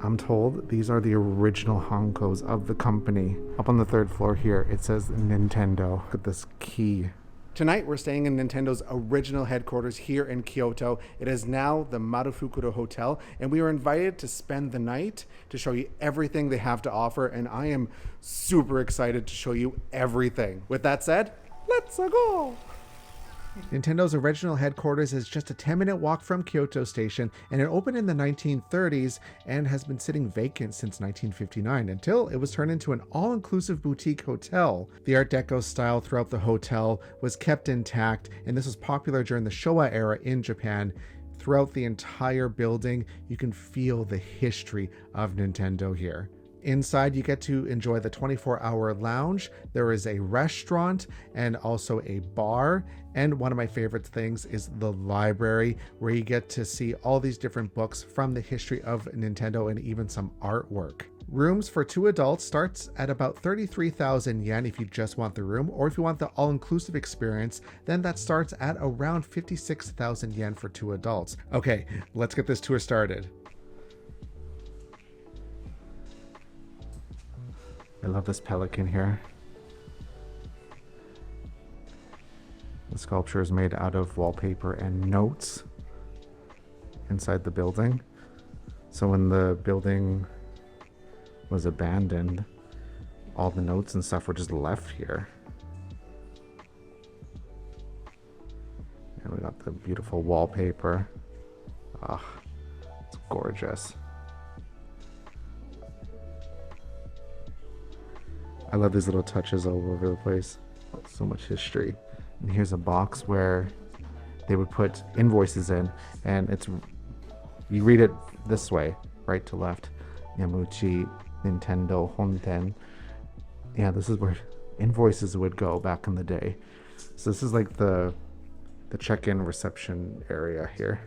I'm told these are the original Hankos of the company. Up on the third floor here, it says Nintendo. Look at this key. Tonight, we're staying in Nintendo's original headquarters here in Kyoto. It is now the Marufukuro Hotel, and we were invited to spend the night to show you everything they have to offer, and I am super excited to show you everything. With that said, let's go! Nintendo's original headquarters is just a 10-minute walk from Kyoto Station, and it opened in the 1930s and has been sitting vacant since 1959 until it was turned into an all-inclusive boutique hotel. The Art Deco style throughout the hotel was kept intact, and this was popular during the Showa era in Japan. Throughout the entire building, you can feel the history of Nintendo here. Inside, you get to enjoy the 24-hour lounge. There is a restaurant and also a bar. And one of my favorite things is the library, where you get to see all these different books from the history of Nintendo and even some artwork. Rooms for 2 adults starts at about 33,000 yen if you just want the room, or if you want the all-inclusive experience, then that starts at around 56,000 yen for 2 adults. Okay, let's get this tour started. I love this pelican here. The sculpture is made out of wallpaper and notes inside the building. So when the building was abandoned, all the notes and stuff were just left here. And we got the beautiful wallpaper. Ah, it's gorgeous. I love these little touches all over the place. So much history. And here's a box where they would put invoices in, and you read it this way, right to left. Yamuchi Nintendo Honten. Yeah, this is where invoices would go back in the day. So this is like the check-in reception area here.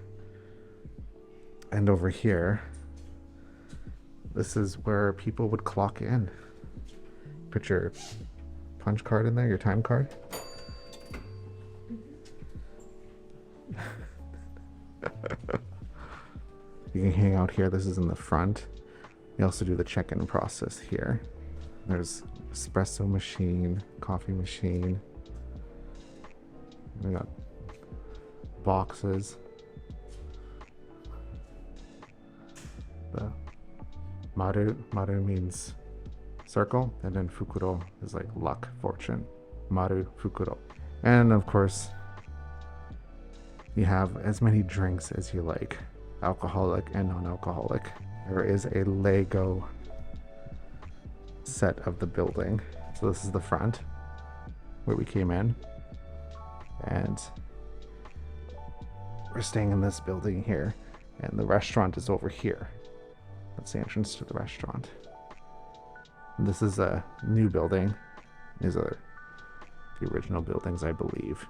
And over here, this is where people would clock in. Put your punch card in there, your time card. You can hang out here. This is in the front. You also do the check-in process here. There's espresso machine, coffee machine. We got boxes. The maru means circle, and then fukuro is like luck, fortune. Marufukuro. And of course, you have as many drinks as you like, alcoholic and non-alcoholic. There is a Lego set of the building. So this is the front where we came in, and we're staying in this building here, and the restaurant is over here. That's the entrance to the restaurant. This is a new building. These are the original buildings, I believe.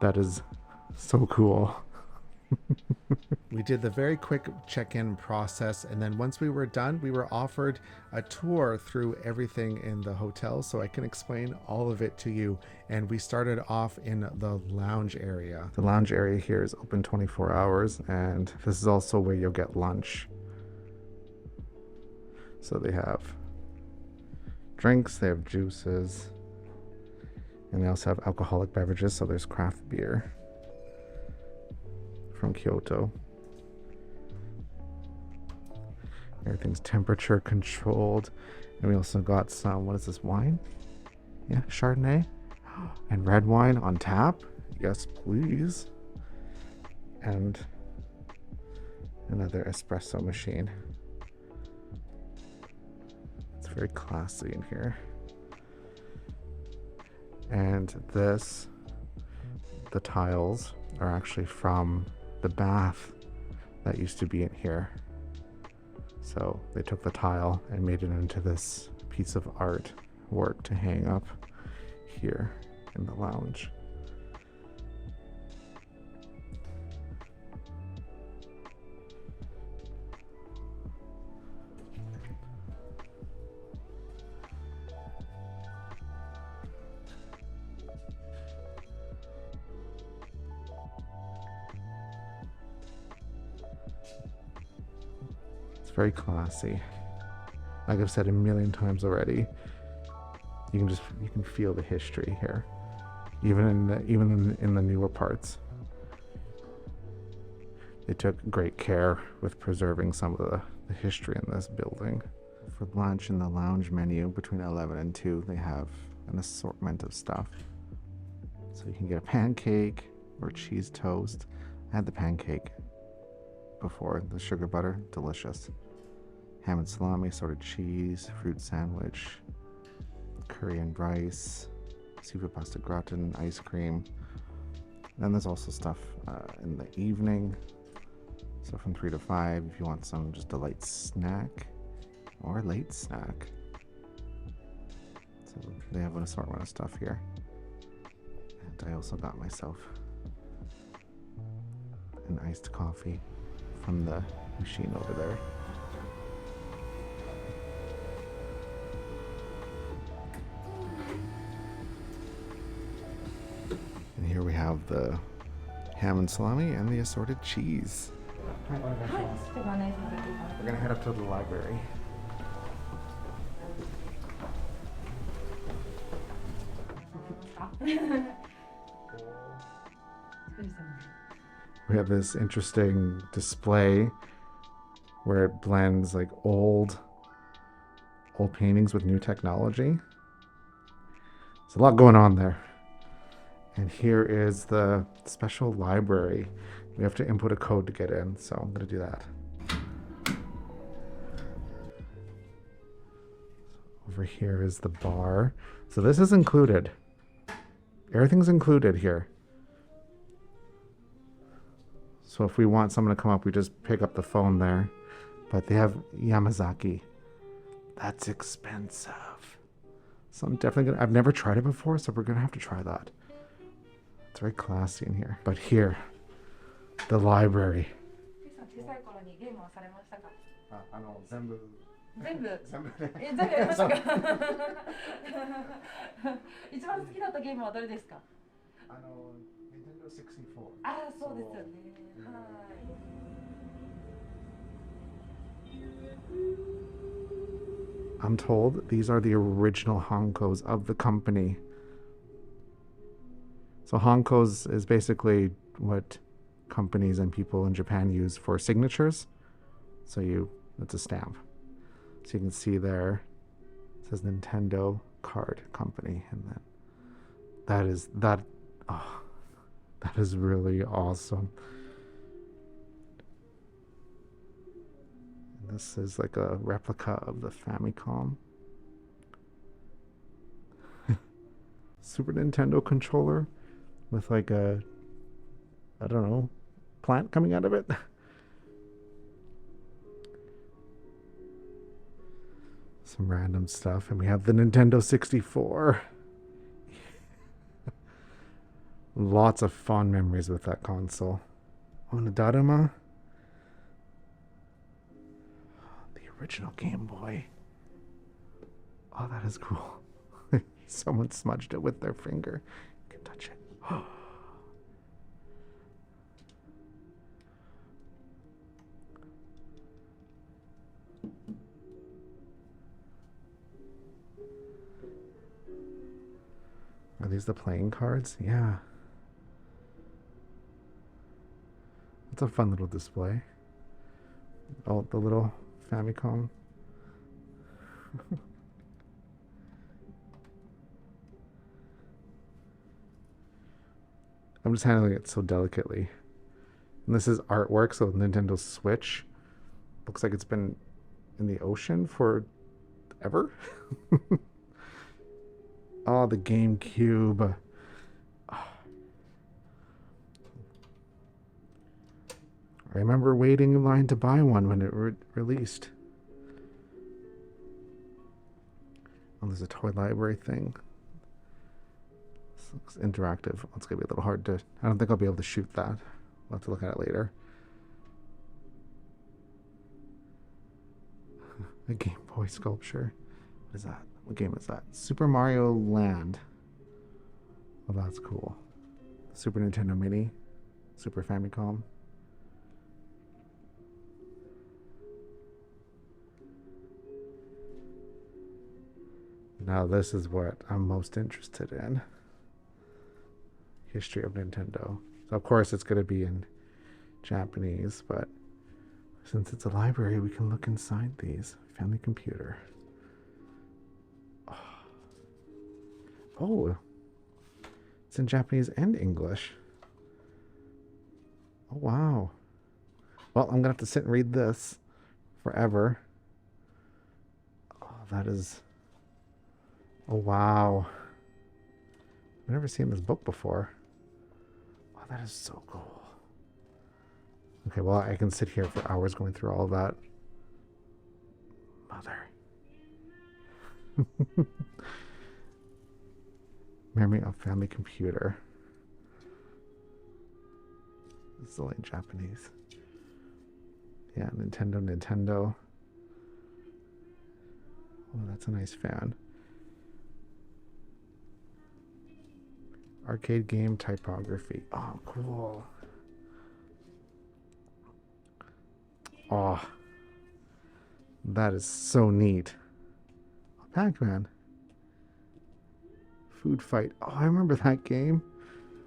That is so cool. We did the very quick check-in process, and then once we were done, we were offered a tour through everything in the hotel, so I can explain all of it to you. And we started off in the lounge area. The lounge area here is open 24 hours, and this is also where you'll get lunch. So they have drinks, they have juices, and they also have alcoholic beverages. So there's craft beer from Kyoto. Everything's temperature controlled. And we also got some, what is this, wine? Yeah, Chardonnay and red wine on tap. Yes, please. And another espresso machine. It's very classy in here. And this, the tiles are actually from the bath that used to be in here. So they took the tile and made it into this piece of art work to hang up here in the lounge. very classy. Like I've said a million times already, you can feel the history here, even in the newer parts. They took great care with preserving some of the history in this building. For lunch in the lounge menu between 11 and 2, they have an assortment of stuff. So you can get a pancake or cheese toast. I had the pancake before, the sugar butter, delicious. Ham and salami, assorted cheese, fruit sandwich, curry and rice, seafood pasta gratin, ice cream. Then there's also stuff in the evening. So from 3 to 5, if you want some just a light snack or a late snack. So they have an assortment of stuff here. And I also got myself an iced coffee from the machine over there. And here we have the ham and salami and the assorted cheese. We're gonna head up to the library. We have this interesting display where it blends like old paintings with new technology. There's a lot going on there. And here is the special library. We have to input a code to get in, so I'm going to do that. Over here is the bar. So this is included. Everything's included here. So if we want someone to come up, we just pick up the phone there. But they have Yamazaki. That's expensive. So I'm definitely I've never tried it before, so we're gonna have to try that. It's very classy in here. But here, the library. 全部やりましたか一番好きだったゲームはどれですかNintendo 64. ああ、そうですよね。はい。I'm told these are the original Hankos of the company. So Hankos is basically what companies and people in Japan use for signatures. So it's a stamp. So you can see there, it says Nintendo Card Company, and then that is really awesome. And this is like a replica of the Famicom. Super Nintendo controller with like a, I don't know, plant coming out of it. Some random stuff, and we have the Nintendo 64. Lots of fond memories with that console. Onodaruma. The original Game Boy. Oh, that is cool. Someone smudged it with their finger. You can touch it. Are these the playing cards? Yeah. It's a fun little display. Oh, the little Famicom. I'm just handling it so delicately. And this is artwork, so Nintendo Switch. Looks like it's been in the ocean for ever. Oh, the GameCube. Oh. I remember waiting in line to buy one when it released. Oh, there's a toy library thing. This looks interactive. It's going to be a little hard to... I don't think I'll be able to shoot that. We'll have to look at it later. A Game Boy sculpture. What is that? What game is that? Super Mario Land. Well, that's cool. Super Nintendo Mini. Super Famicom. Now this is what I'm most interested in. History of Nintendo. So of course it's going to be in Japanese, but since it's a library, we can look inside these. Family computer. Oh, it's in Japanese and English. Oh, wow. Well, I'm going to have to sit and read this forever. Oh, that is... Oh, wow. I've never seen this book before. Oh, that is so cool. Okay, well, I can sit here for hours going through all of that. Mother. Memory of family computer. This is like Japanese. Yeah, Nintendo. Oh, that's a nice fan. Arcade game typography. Oh, cool. Oh, that is so neat. Pac-Man. Food Fight. Oh, I remember that game.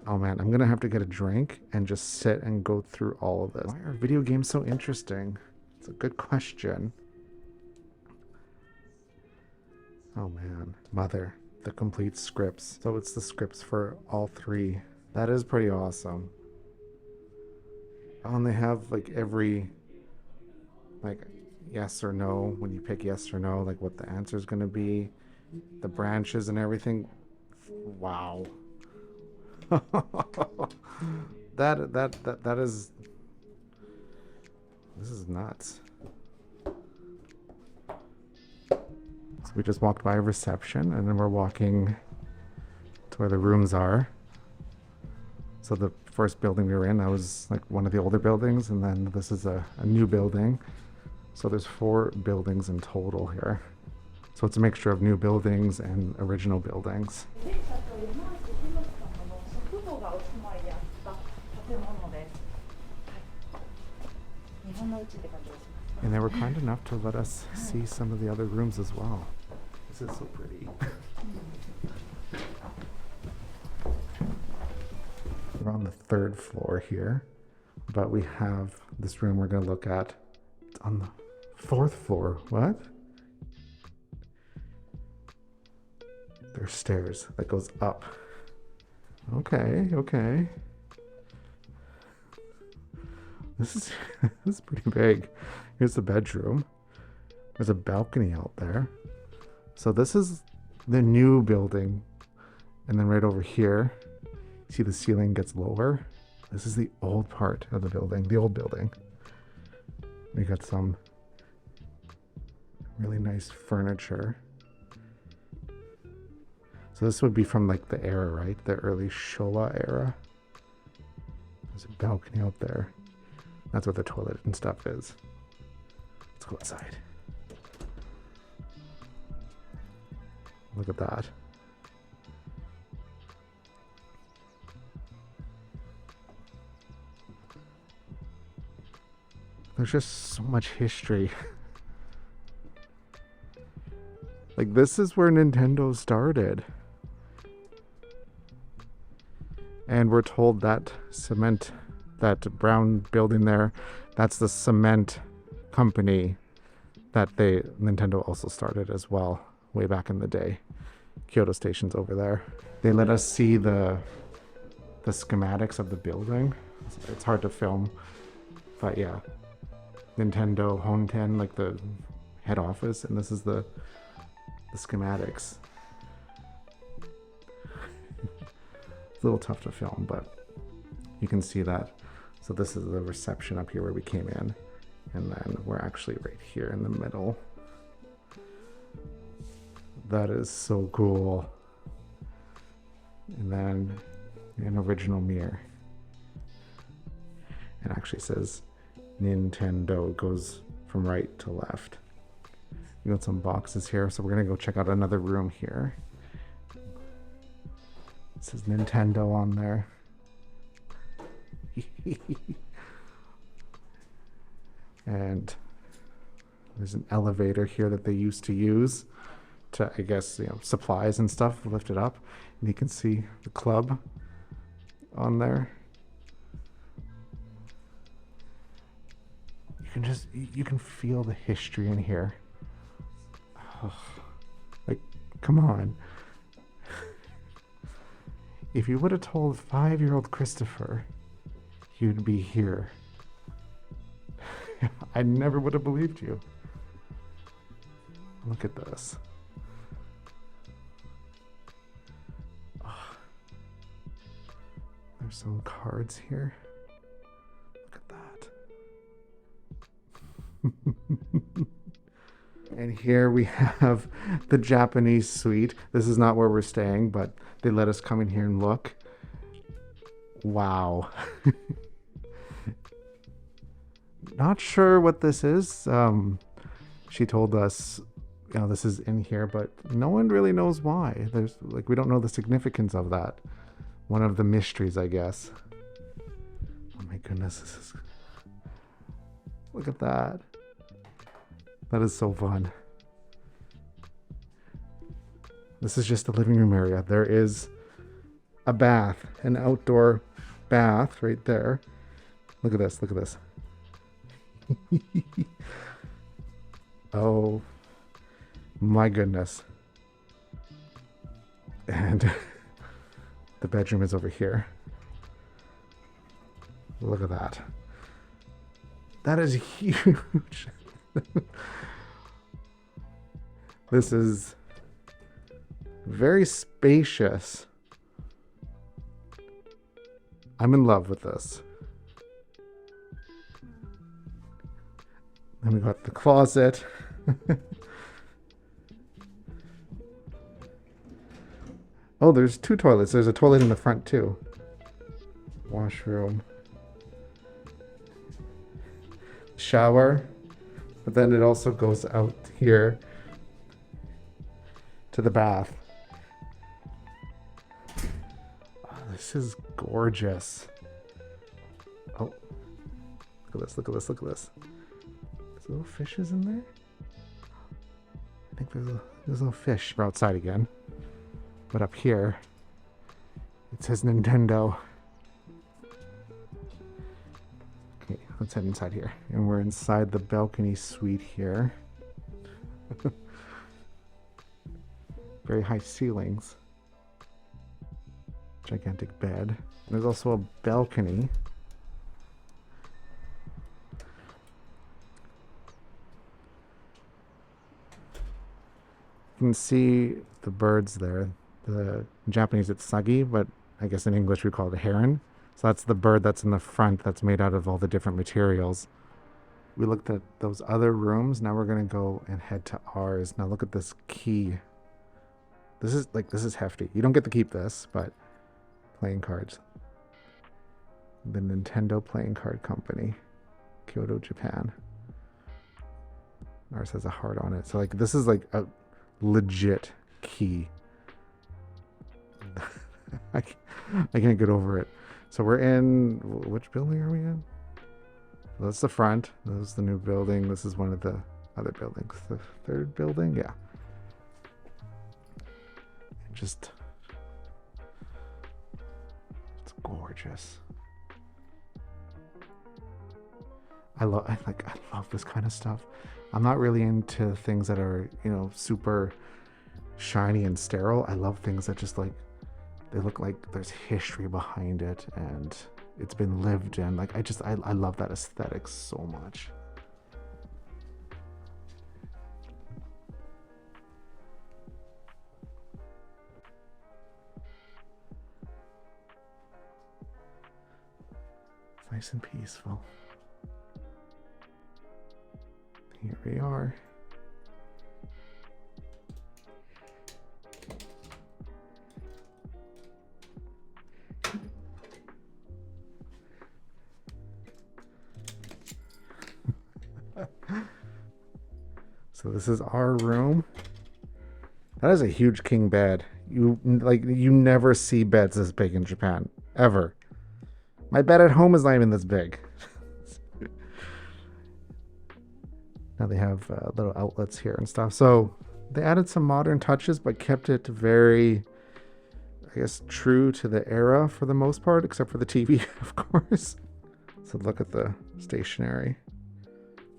Oh man, I'm gonna have to get a drink and just sit and go through all of this. Why are video games so interesting? It's a good question. Oh man. Mother. The complete scripts. So it's the scripts for all three. That is pretty awesome. Oh, and they have like every like yes or no. When you pick yes or no, like what the answer is gonna be. The branches and everything. Wow. that is, this is nuts. So we just walked by a reception and then we're walking to where the rooms are. So the first building we were in, that was like one of the older buildings, and then this is a new building. So there's 4 buildings in total here. So it's a mixture of new buildings and original buildings. And they were kind enough to let us see some of the other rooms as well. This is so pretty. We're on the 3rd floor here, but we have this room we're going to look at. It's on the 4th floor. What? There's stairs that goes up. Okay. This is this is pretty big. Here's the bedroom. There's a balcony out there. So this is the new building. And then right over here, see the ceiling gets lower. This is the old part of the building, the old building. We got some really nice furniture. So this would be from like the era, right? The early Showa era. There's a balcony out there. That's where the toilet and stuff is. Let's go outside. Look at that. There's just so much history. Like, this is where Nintendo started. And we're told that cement, that brown building there, that's the cement company that Nintendo also started as well, way back in the day. Kyoto Station's over there. They let us see the schematics of the building. It's hard to film, but yeah. Nintendo Honten, like the head office, and this is the schematics. It's a little tough to film, but you can see that. So this is the reception up here where we came in, and then we're actually right here in the middle. That is so cool. And then an original mirror. It actually says Nintendo. It goes from right to left. We got some boxes here, so we're gonna go check out another room here. It says Nintendo on there. And there's an elevator here that they used to use to, I guess, supplies and stuff lifted up. And you can see the club on there. You can feel the history in here. Oh, like, come on. If you would have told 5-year-old Christopher you'd be here, I never would have believed you. Look at this. Oh, there's some cards here. Look at that. And here we have the Japanese suite. This is not where we're staying, but they let us come in here and look. Wow. Not sure what this is. She told us, this is in here, but no one really knows why. We don't know the significance of that. One of the mysteries, I guess. Oh my goodness, look at that. That is so fun. This is just the living room area. There is a bath, an outdoor bath right there. Look at this, look at this. Oh my goodness. And the bedroom is over here. Look at that. That is huge. This is very spacious. I'm in love with this. Then we got the closet. Oh, there's 2 toilets. There's a toilet in the front too. Washroom. Shower. But then it also goes out here to the bath. Oh, this is gorgeous. Oh, look at this, look at this, look at this. There's little fishes in there. I think there's little fish. We're outside again. But up here, it says Nintendo. Okay, let's head inside here. And we're inside the balcony suite here. Very high ceilings. Gigantic bed. There's also a balcony. You can see the birds there. The in Japanese it's sagi, but I guess in English we call it a heron. So that's the bird that's in the front that's made out of all the different materials. We looked at those other rooms. Now we're going to go and head to ours. Now look at this key. This is hefty. You don't get to keep this, but playing cards. The Nintendo Playing Card Company, Kyoto, Japan. Ours has a heart on it. So this is like a legit key. I can't get over it. So we're in, which building are we in? Well, that's the front. This is the new building. This is one of the other buildings. The 3rd building? Yeah. It's gorgeous. I love this kind of stuff. I'm not really into things that are, super shiny and sterile. I love things that just they look like there's history behind it and it's been lived in. I love that aesthetic so much. It's nice and peaceful. Here we are. So this is our room. That is a huge king bed. You never see beds this big in Japan, ever. My bed at home is not even this big. Now they have little outlets here and stuff. So They added some modern touches, but kept it very, I guess, true to the era for the most part, except for the TV, of course. So look at the stationery.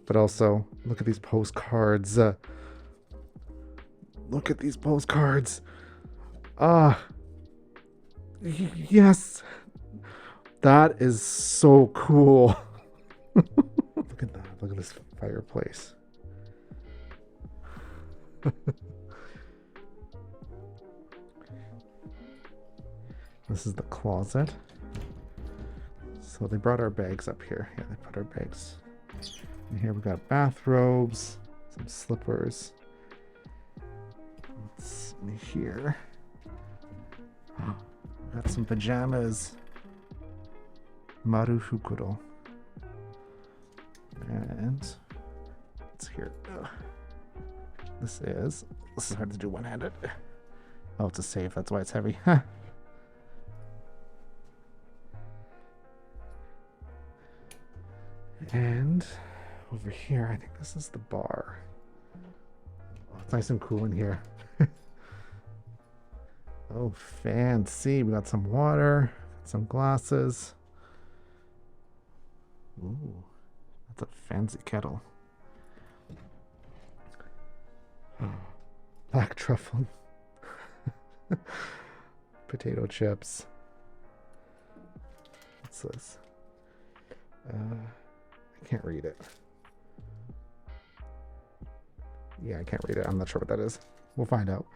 But also, look at these postcards. Look at these postcards. Yes. That is so cool. Look at that. Look at this fireplace. This is the closet. So they brought our bags up here. Yeah, they put our bags. And here we got bathrobes, some slippers. What's in here? Got some pajamas. Marufukuro. And it's here. This is hard to do one-handed. Oh, it's a safe. That's why it's heavy. And over here, I think this is the bar. Oh, it's nice and cool in here. Oh, fancy. We got some water, some glasses. Ooh, that's a fancy kettle. Black truffle. Potato chips. What's this? I can't read it. Yeah, I can't read it. I'm not sure what that is. We'll find out.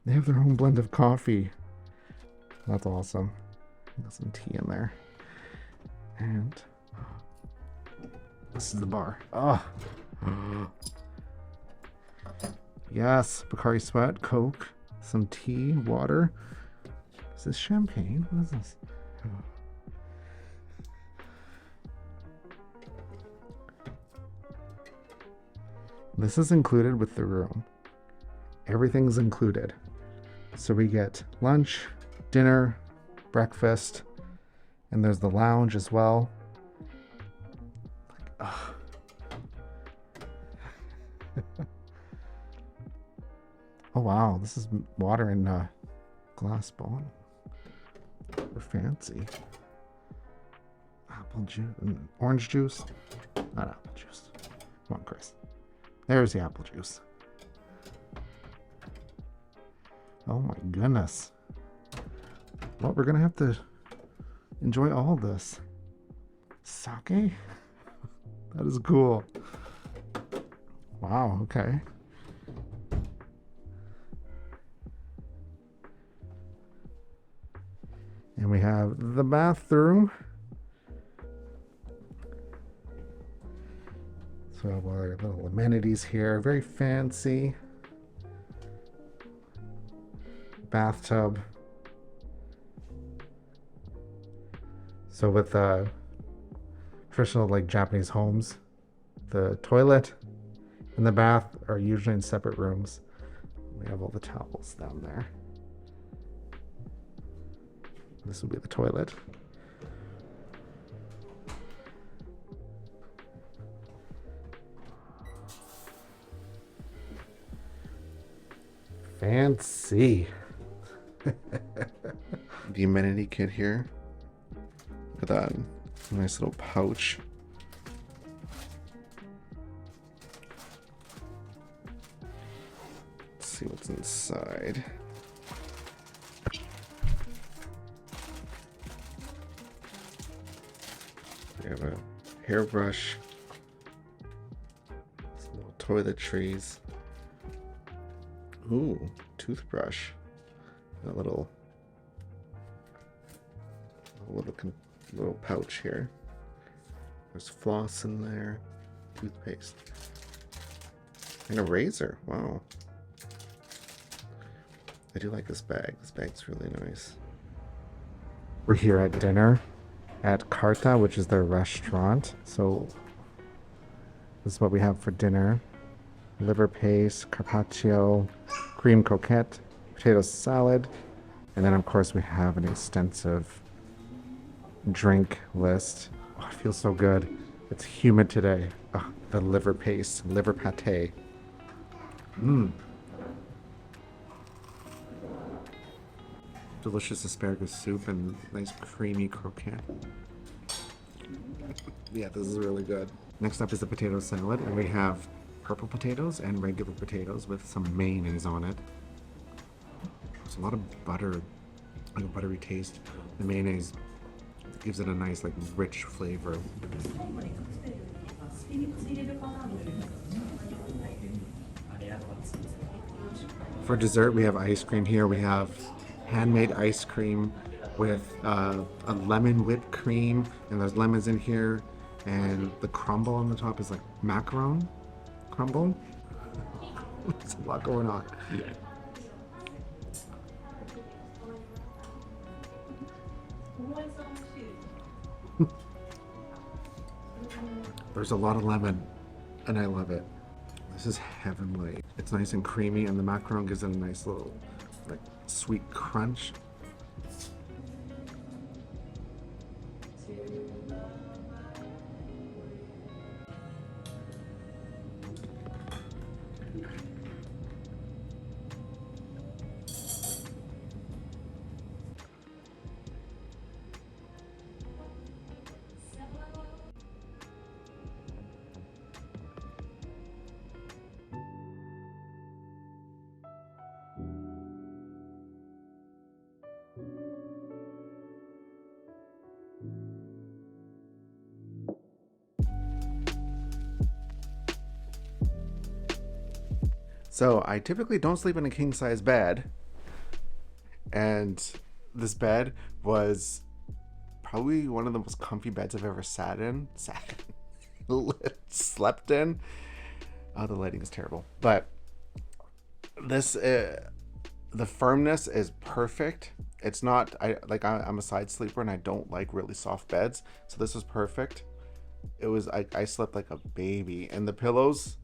They have their own blend of coffee. That's awesome. Got some tea in there. And this is the bar. Oh. Yes, Bacardi Sweat, Coke, some tea, water. Is this champagne? What is this? This is included with the room. Everything's included. So we get lunch, dinner, breakfast, and there's the lounge as well. Oh wow, this is water in a glass bottle. We're fancy. Apple juice, orange juice. Not apple juice. Come on, Chris. There's the apple juice. Oh my goodness. Well, we're gonna have to enjoy all this. Sake? That is cool. Wow, okay. And we have the bathroom. So our little amenities here, very fancy. Bathtub. So with traditional like Japanese homes, the toilet and the bath are usually in separate rooms. We have all the towels down there. This will be the toilet. Fancy. The amenity kit here. Look at that. Nice little pouch. Let's see what's inside. We have a hairbrush. Some little toiletries. Ooh, toothbrush. A little pouch here. There's floss in there, toothpaste, and a razor. Wow. I do like this bag. This bag's really nice. We're here at dinner at Karta, which is their restaurant. So this is what we have for dinner. Liver paste, carpaccio, cream croquette, potato salad, and then of course we have an extensive drink list. Oh, it feels so good. It's humid today. Oh, the liver paste, liver pate. delicious asparagus soup and nice creamy croquette. Yeah, this is really good. Next up is the potato salad, and we have purple potatoes and regular potatoes with some mayonnaise on it. There's a lot of butter, like a buttery taste. The mayonnaise gives it a nice, like, rich flavor. For dessert, we have ice cream here. We have handmade ice cream with a lemon whipped cream, and there's lemons in here, and the crumble on the top is like macaron crumble. There's a lot going on. There's a lot of lemon, and I love it. This is heavenly. It's nice and creamy, and the macaron gives it a nice little, like, sweet crunch. So I typically don't sleep in a king size bed, and this bed was probably one of the most comfy beds I've ever slept in. Oh, the lighting is terrible, but this the firmness is perfect. It's not, I'm a side sleeper and I don't like really soft beds, so this was perfect. It was, I slept like a baby, and the pillows,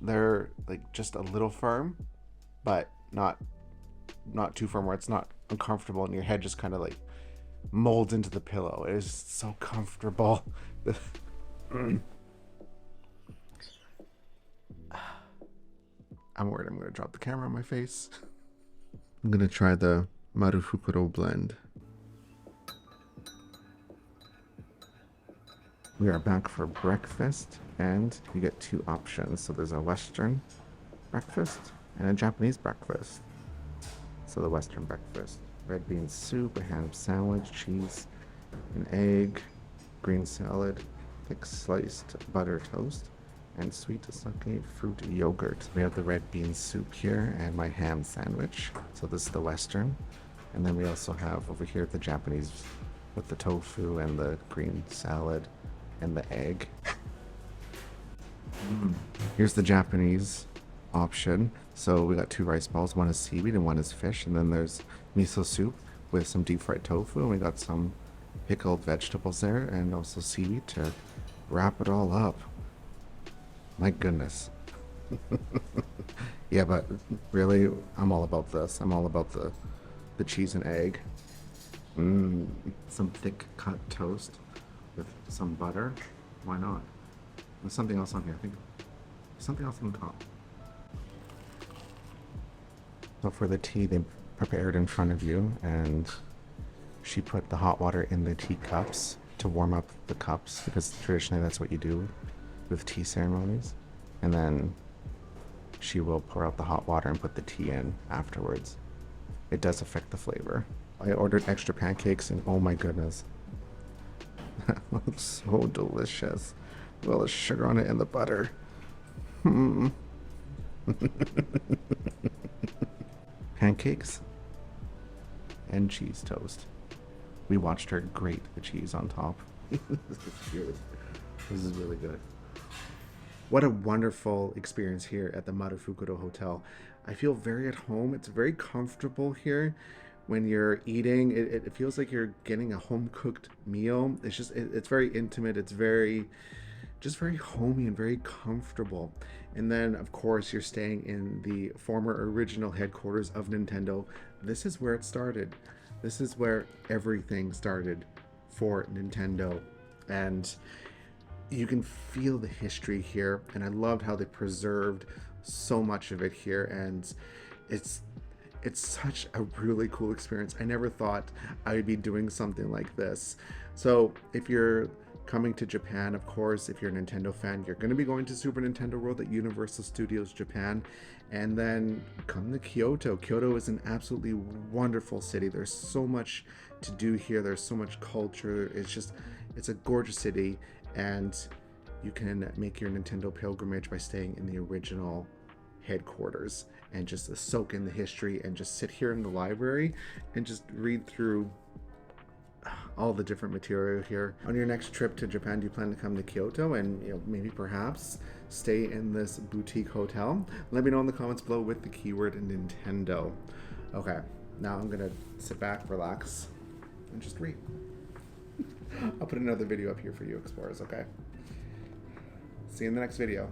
they're like just a little firm, but not too firm where it's not uncomfortable and your head just kind of like molds into the pillow. It is so comfortable. I'm worried I'm gonna drop the camera on my face. I'm gonna try the Marufukuro blend. We are back for breakfast, and you get two options. So there's a Western breakfast and a Japanese breakfast. So the Western breakfast: red bean soup, a ham sandwich, cheese, an egg, green salad, thick sliced butter toast, and sweet sake fruit yogurt. We have the red bean soup here and my ham sandwich. So this is the Western. And then we also have over here the Japanese with the tofu and the green salad and the egg. Here's the Japanese option. So we got two rice balls. One is seaweed and one is fish. And then there's miso soup with some deep fried tofu. And we got some pickled vegetables there and also seaweed to wrap it all up. My goodness. Yeah, but really, I'm all about this. I'm all about the cheese and egg. Some thick cut toast with some butter. Why not? There's something else on here. I think something else on the top. So for the tea, they prepared in front of you, and she put the hot water in the teacups to warm up the cups, because traditionally that's what you do with tea ceremonies. And then she will pour out the hot water and put the tea in afterwards. It does affect the flavor. I ordered extra pancakes, and oh my goodness, that looks so delicious. Well, the sugar on it and the butter. Pancakes and cheese toast. We watched her grate the cheese on top. This is good. This is really good. What a wonderful experience here at the Marufukuro Hotel. I feel very at home. It's very comfortable here. When you're eating, it feels like you're getting a home-cooked meal. It's just, it's very intimate. It's just very homey and very comfortable. And then, of course, you're staying in the former original headquarters of Nintendo. This is where it started. This is where everything started for Nintendo. And you can feel the history here. And I loved how they preserved so much of it here. And it's It's such a really cool experience. I never thought I would be doing something like this. So if you're coming to Japan, of course, if you're a Nintendo fan, you're going to be going to Super Nintendo World at Universal Studios Japan, and then come to Kyoto. Kyoto is an absolutely wonderful city. There's so much to do here. There's so much culture. It's a gorgeous city, and you can make your Nintendo pilgrimage by staying in the original headquarters and just soak in the history and just sit here in the library and just read through all the different material here. On your next trip to Japan, do you plan to come to Kyoto and maybe perhaps stay in this boutique hotel? Let me know in the comments below with the keyword Nintendo. Okay, now I'm gonna sit back, relax, and just read. I'll put another video up here for you explorers, okay? See you in the next video.